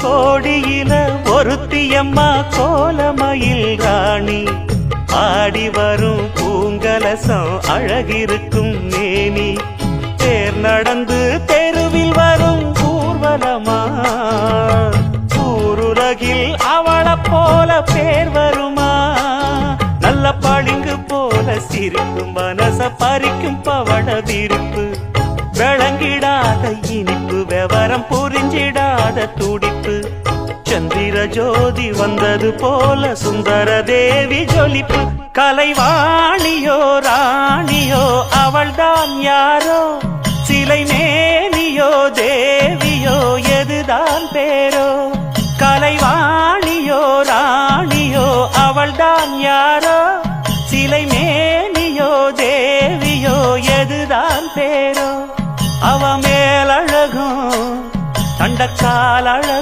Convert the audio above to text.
கோடியில ஒருத்தியம்மா கோலமயில் ராணி ஆடி வரும் பூங்கலசம் அழகிருக்கும் மேனி தேர் நடந்து தெருவில் வரும் ஊர்வலமா ஊருலகில் அவளை போல பேர் வருமா நல்ல பளிங்கு போல சிரிக்கும் மனச பறிக்கும் பவள விரிப்பு விளங்கிடாத இனிப்பு விவரம் புரிஞ்சிடாத துடிப்பு சந்திர ஜோதி வந்தது போல சுந்தர தேவி ஜொலிப்பு கலைவாணியோ ராணியோ அவள்தான் யாரோ சிலை மேனியோ தேவியோ எதுதான் பேரோ கலைவாணியோ ராணியோ அவள்தான் யாரோ சிலை மேனியோ தேவியோ எதுதான் பேரோ அவ மேலழகும் தண்டக்கால் அழகும்